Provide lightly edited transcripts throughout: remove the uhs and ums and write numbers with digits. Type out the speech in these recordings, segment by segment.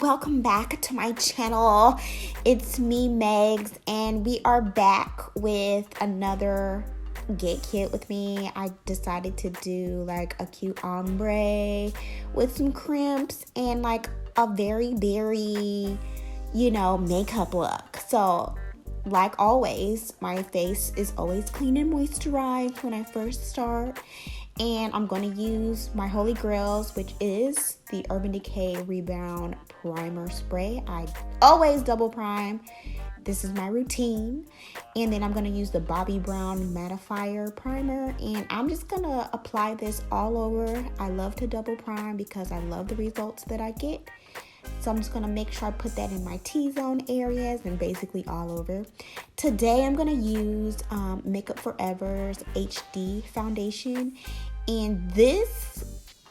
welcome back to my channel. It's me, Megs, and we are back with another Get Cute with me. I decided to do like a cute ombre with some crimps and like a very makeup look. So like always, my face is always clean and moisturized when I first start. And I'm going to use my holy grails, which is the Urban Decay Rebound Primer Spray. I always double prime. This is my routine. And then I'm going to use the Bobbi Brown Mattifier Primer. And I'm just going to apply this all over. I love to double prime because I love the results that I get. So I'm just going to make sure I put that in my T-zone areas and basically all over. Today I'm going to use Makeup Forever's HD foundation. And this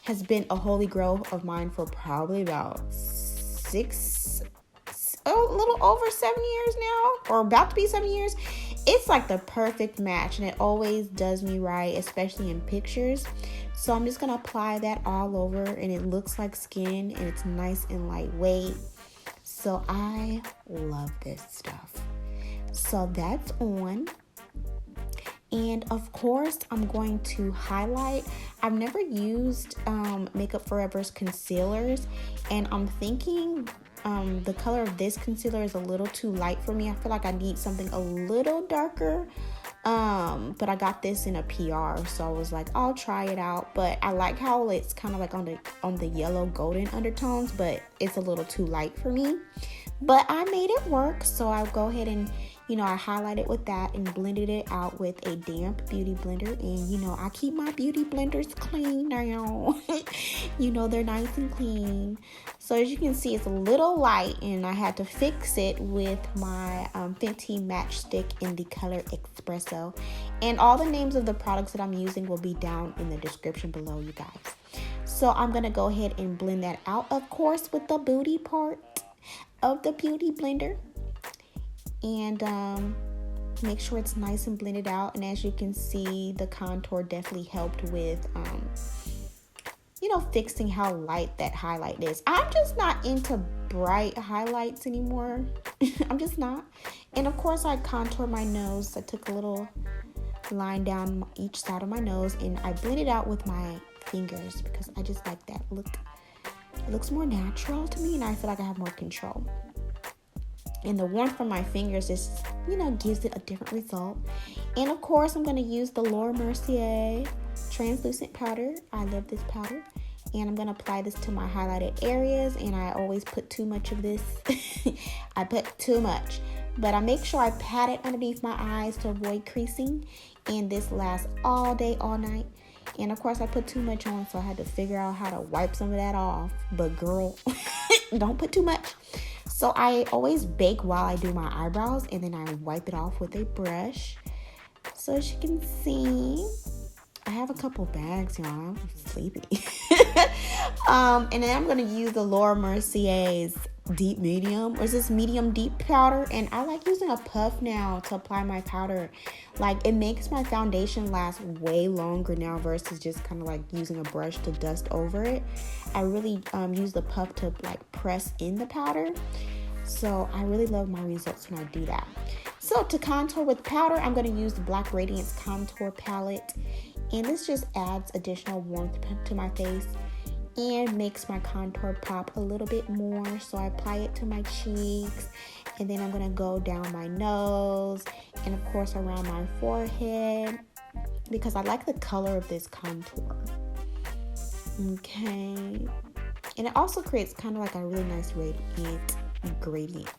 has been a holy grail of mine for probably about a little over 7 years now, or about to be 7 years. It's like the perfect match and it always does me right, especially in pictures. So I'm just going to apply that all over and it looks like skin and it's nice and lightweight. So I love this stuff. So that's on. And of course, I'm going to highlight. I've never used Makeup Forever's concealers, and I'm thinking the color of this concealer is a little too light for me. I feel like I need something a little darker. But I got this in a PR, so I was like, I'll try it out. But I like how it's kind of like on the yellow golden undertones, but it's a little too light for me. But I made it work, so I'll go ahead and I highlighted with that and blended it out with a damp beauty blender. And, I keep my beauty blenders clean now. They're nice and clean. So as you can see, it's a little light and I had to fix it with my Fenty matchstick in the color Expresso. And all the names of the products that I'm using will be down in the description below, you guys. So I'm going to go ahead and blend that out, of course, with the booty part of the beauty blender. And make sure it's nice and blended out. And as you can see, the contour definitely helped with fixing how light that highlight is. I'm just not into bright highlights anymore. I'm just not. And of course, I contour my nose. I took a little line down each side of my nose and I blended out with my fingers because I just like that look. It looks more natural to me and I feel like I have more control. And the warmth from my fingers just, gives it a different result. And of course, I'm going to use the Mercier translucent powder. I love this powder. And I'm going to apply this to my highlighted areas. And I always put too much of this. I put too much. But I make sure I pat it underneath my eyes to avoid creasing. And this lasts all day, all night. And of course, I put too much on, so I had to figure out how to wipe some of that off. But girl, don't put too much. So I always bake while I do my eyebrows, and then I wipe it off with a brush. So as you can see, I have a couple bags, y'all. I'm sleepy. And then I'm going to use the Mercier's deep medium, or is this medium deep powder? And I like using a puff now to apply my powder. Like, it makes my foundation last way longer now versus just kind of like using a brush to dust over it. I really use the puff to like press in the powder. So I really love my results when I do that. So to contour with powder, I'm going to use the Black Radiance contour palette. And this just adds additional warmth to my face and makes my contour pop a little bit more. So I apply it to my cheeks, and then I'm going to go down my nose and of course around my forehead because I like the color of this contour. Okay. And it also creates kind of like a really nice gradient.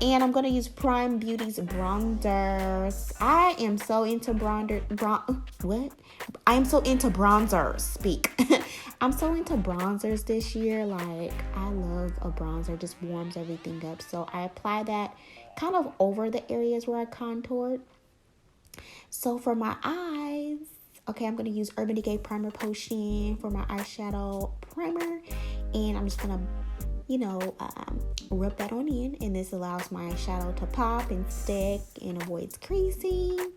And I'm going to use Prime Beauty's bronzers. I am so into I am so into bronzers. I'm so into bronzers this year. Like, I love a bronzer. It just warms everything up. So I apply that kind of over the areas where I contoured. So for my eyes, okay, I'm going to use Urban Decay Primer Potion for my eyeshadow primer. And I'm just going to rub that on in, and this allows my eyeshadow to pop and stick and avoids creasing.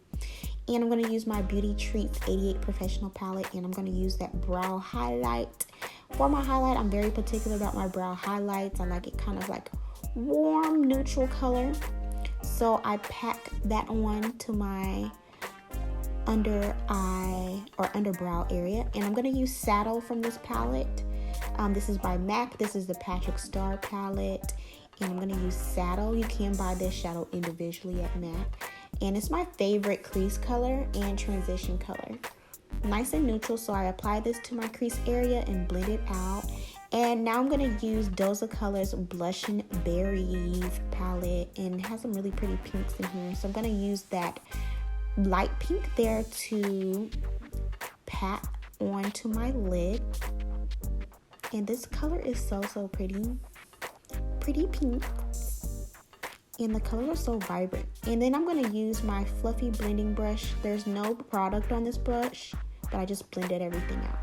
And I'm going to use my Beauty Treats 88 Professional Palette, and I'm going to use that brow highlight For my highlight, I'm very particular about my brow highlights. I like it kind of like warm neutral color. So I pack that on to my under eye or underbrow area. And I'm going to use Saddle from this palette. This is by MAC. This is the Patrick Star palette. And I'm going to use Saddle. You can buy this shadow individually at MAC. And it's my favorite crease color and transition color. Nice and neutral, so I apply this to my crease area and blend it out. And now I'm going to use Doza Colors Blushing Berries palette, and it has some really pretty pinks in here. So I'm going to use that light pink there to pat onto my lid. And this color is so pretty. Pretty pink. And the colors are so vibrant. And then I'm going to use my fluffy blending brush. There's no product on this brush, but I just blended everything out.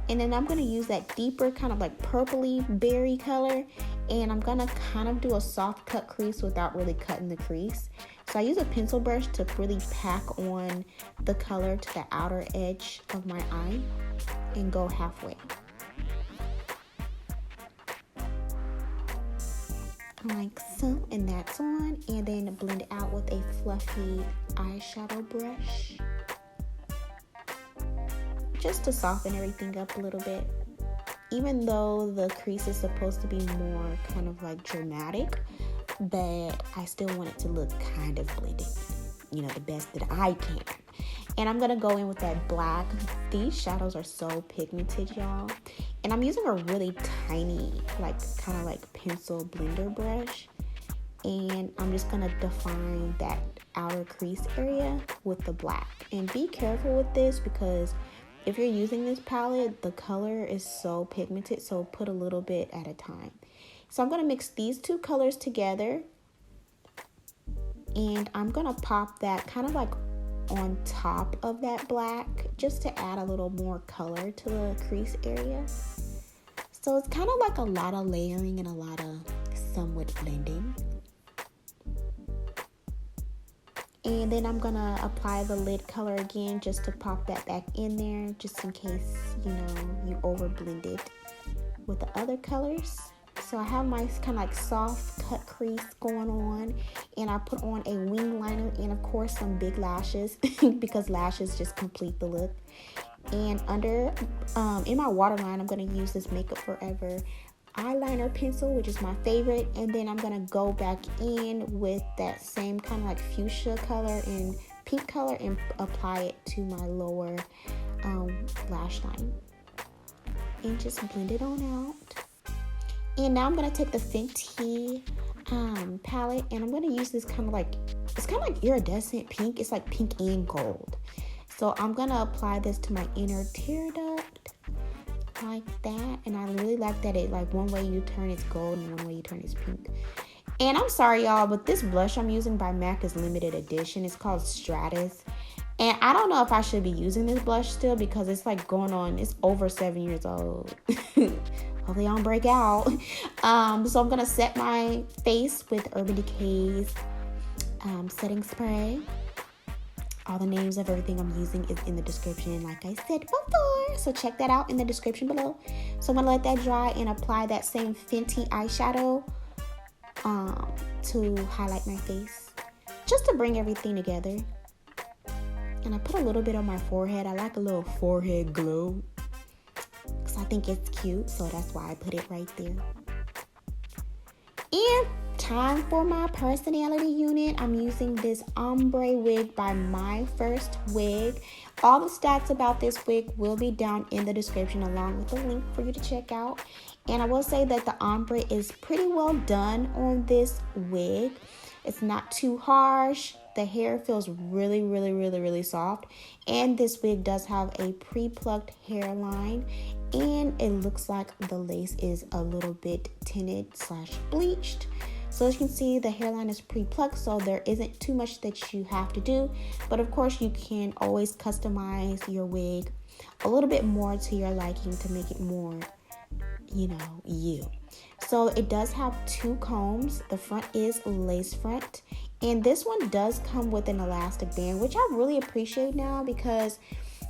And then I'm going to use that deeper kind of like purpley berry color. And I'm going to kind of do a soft cut crease without really cutting the crease. So I use a pencil brush to really pack on the color to the outer edge of my eye and go halfway. Like so, and that's on. And then blend it out with a fluffy eyeshadow brush, just to soften everything up a little bit. Even though the crease is supposed to be more kind of like dramatic, but I still want it to look kind of blended, you know, the best that I can. And I'm gonna go in with that black. These shadows are so pigmented, y'all. And I'm using a really tiny, like kind of like pencil blender brush. And I'm just gonna define that outer crease area with the black. And be careful with this, because if you're using this palette, the color is so pigmented, so put a little bit at a time. So I'm gonna mix these two colors together. And I'm gonna pop that kind of like on top of that black, just to add a little more color to the crease area. So it's kind of like a lot of layering and a lot of somewhat blending. And then I'm gonna apply the lid color again, just to pop that back in there, just in case, you know, you over blended with the other colors. So I have my kind of like soft cut crease going on, and I put on a wing liner and of course some big lashes because lashes just complete the look. And under in my waterline, I'm going to use this Makeup Forever eyeliner pencil, which is my favorite. And then I'm going to go back in with that same kind of like fuchsia color and pink color and apply it to my lower lash line. And just blend it on out. And now I'm going to take the Fenty palette, and I'm going to use this kind of like, it's kind of like iridescent pink. It's like pink and gold. So I'm going to apply this to my inner tear duct like that. And I really like that it, like, one way you turn it's gold and one way you turn it's pink. And I'm sorry, y'all, but this blush I'm using by MAC is limited edition. It's called Stratus. And I don't know if I should be using this blush still, because it's like going on, it's over 7 years old. Hopefully I don't break out. So I'm going to set my face with Urban Decay's setting spray. All the names of everything I'm using is in the description, like I said before. So check that out in the description below. So I'm going to let that dry and apply that same Fenty eyeshadow to highlight my face, just to bring everything together. And I put a little bit on my forehead. I like a little forehead glow, because I think it's cute, so that's why I put it right there. And time for my personality unit. I'm using this ombre wig by My First Wig. All the stats about this wig will be down in the description, along with a link for you to check out. And I will say that the ombre is pretty well done on this wig. It's not too harsh. The hair feels really soft. And this wig does have a pre-plucked hairline. And it looks like the lace is a little bit tinted / bleached. So as you can see, the hairline is pre-plucked, so there isn't too much that you have to do. But of course, you can always customize your wig a little bit more to your liking to make it more, you know, you. So it does have 2 combs. The front is lace front. And this one does come with an elastic band, which I really appreciate now, because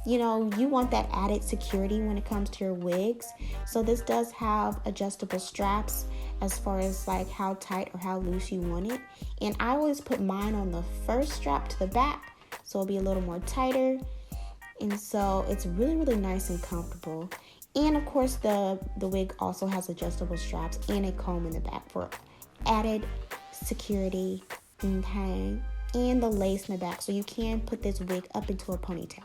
you know, you want that added security when it comes to your wigs. So this does have adjustable straps as far as like how tight or how loose you want it. And I always put mine on the first strap to the back, so it'll be a little more tighter. And so it's really, really nice and comfortable. And of course the wig also has adjustable straps and a comb in the back for added security. Okay. And the lace in the back, so you can put this wig up into a ponytail.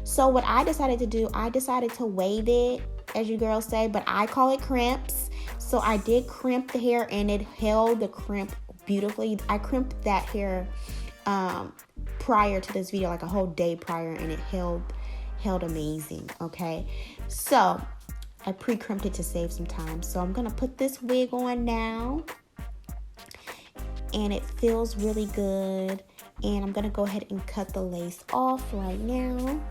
So what I decided to do, I decided to wave it, as you girls say, but I call it crimps. So I did crimp the hair, and it held the crimp beautifully. I crimped that hair prior to this video, like a whole day prior, and it held amazing. Okay, so I pre-crimped it to save some time. So I'm gonna put this wig on now, and it feels really good. And I'm gonna go ahead and cut the lace off right now.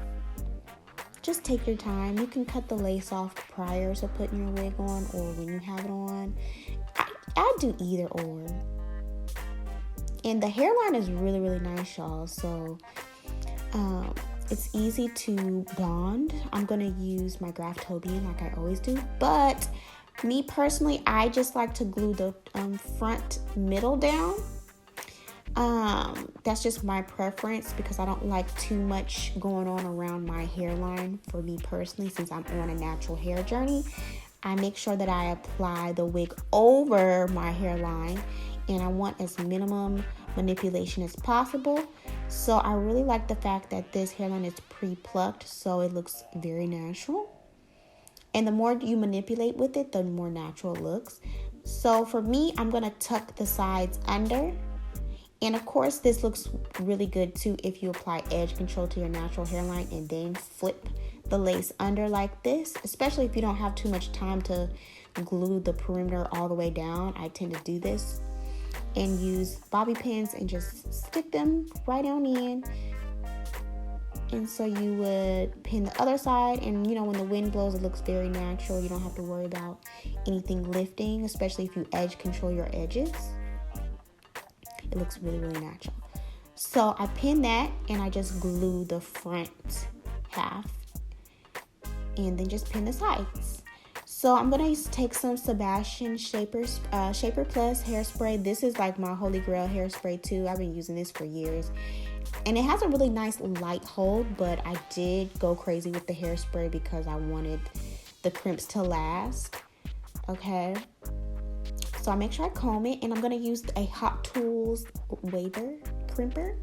Just take your time. You can cut the lace off prior to putting your wig on, or when you have it on. I do either or. And the hairline is really, really nice, y'all. So it's easy to blonde. I'm gonna use my Graftobian like I always do, but me personally, I just like to glue the front middle down. That's just my preference because I don't like too much going on around my hairline for me personally, since I'm on a natural hair journey. I make sure that I apply the wig over my hairline, and I want as minimum manipulation as possible. So I really like the fact that this hairline is pre-plucked, so it looks very natural. And the more you manipulate with it, the more natural it looks. So for me, I'm going to tuck the sides under. And of course, this looks really good too if you apply edge control to your natural hairline and then flip the lace under like this, especially if you don't have too much time to glue the perimeter all the way down. I tend to do this and use bobby pins and just stick them right on in. And so you would pin the other side, and you know, when the wind blows, it looks very natural. You don't have to worry about anything lifting, especially if you edge control your edges. It looks really, really natural. So I pin that, and I just glue the front half, and then just pin the sides. So I'm gonna take some Sebastian Shaper Plus hairspray. This is like my holy grail hairspray too. I've been using this for years. And it has a really nice light hold, but I did go crazy with the hairspray because I wanted the crimps to last. Okay. So I make sure I comb it, and I'm going to use a Hot Tools waver crimper.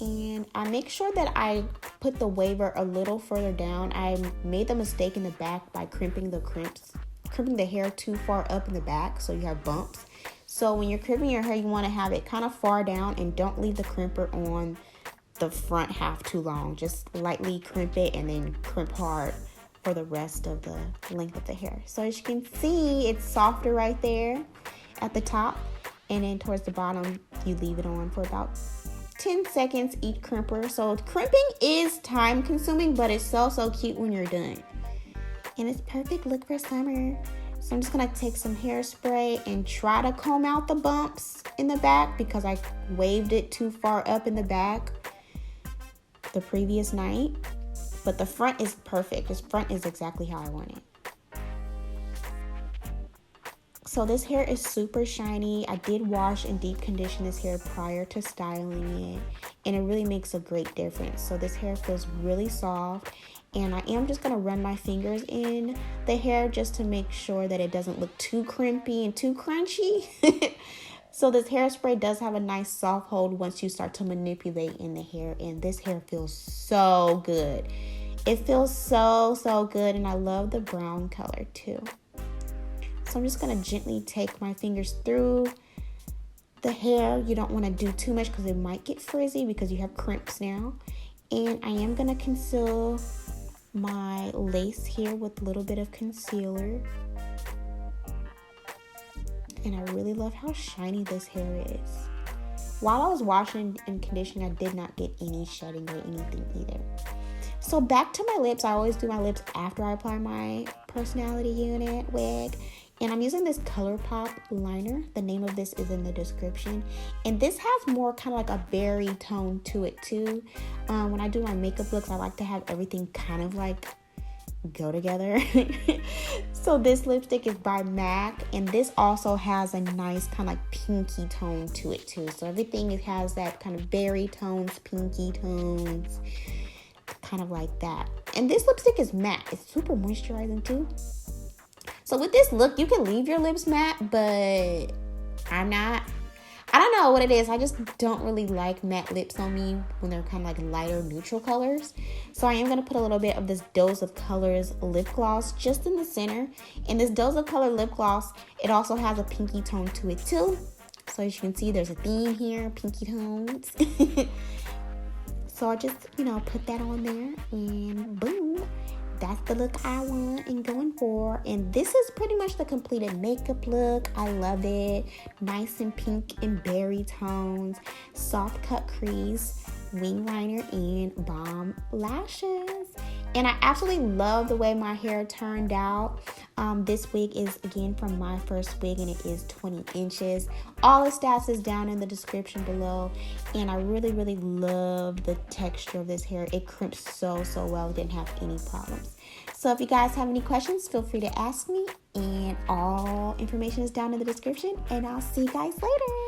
And I make sure that I put the waver a little further down. I made the mistake in the back by crimping the hair too far up in the back, so you have bumps. So when you're crimping your hair, you want to have it kind of far down, and don't leave the crimper on the front half too long. Just lightly crimp it and then crimp hard for the rest of the length of the hair. So as you can see, it's softer right there at the top, and then towards the bottom you leave it on for about 10 seconds each crimper. So crimping is time consuming, but it's so cute when you're done, and it's perfect look for summer. So I'm just gonna take some hairspray and try to comb out the bumps in the back because I waved it too far up in the back the previous night. But the front is perfect. This front is exactly how I want it. So this hair is super shiny. I did wash and deep condition this hair prior to styling it, and it really makes a great difference. So this hair feels really soft, and I am just going to run my fingers in the hair just to make sure that it doesn't look too crimpy and too crunchy. So this hairspray does have a nice soft hold once you start to manipulate in the hair, and this hair feels so good. It feels so good, and I love the brown color too. So I'm just going to gently take my fingers through the hair. You don't want to do too much because it might get frizzy because you have crimps now. And I am going to conceal my lace here with a little bit of concealer. And I really love how shiny this hair is. While I was washing and conditioning, I did not get any shedding or anything either. So back to my lips. I always do my lips after I apply my personality unit wig. And I'm using this Colourpop liner. The name of this is in the description. And this has more kind of like a berry tone to it too. When I do my makeup looks, I like to have everything kind of like go together. So this lipstick is by MAC, and this also has a nice kind of like pinky tone to it too. So everything, it has that kind of berry tones, pinky tones, kind of like that. And this lipstick is matte. It's super moisturizing too. So with this look, you can leave your lips matte, but I don't know what it is. I just don't really like matte lips on me when they're kind of like lighter neutral colors. So I am going to put a little bit of this Dose of Colors lip gloss just in the center. And this Dose of Color lip gloss, it also has a pinky tone to it too. So as you can see, there's a theme here, pinky tones. So I just, put that on there and boom. That's the look I want and going for. And this is pretty much the completed makeup look. I love it. Nice and pink and berry tones. Soft cut crease, wing liner, and bomb lashes. And I absolutely love the way my hair turned out. This wig is, again, from my first wig, and it is 20 inches. All the stats is down in the description below. And I really, really love the texture of this hair. It crimps so well. It didn't have any problems. So if you guys have any questions, feel free to ask me. And all information is down in the description. And I'll see you guys later.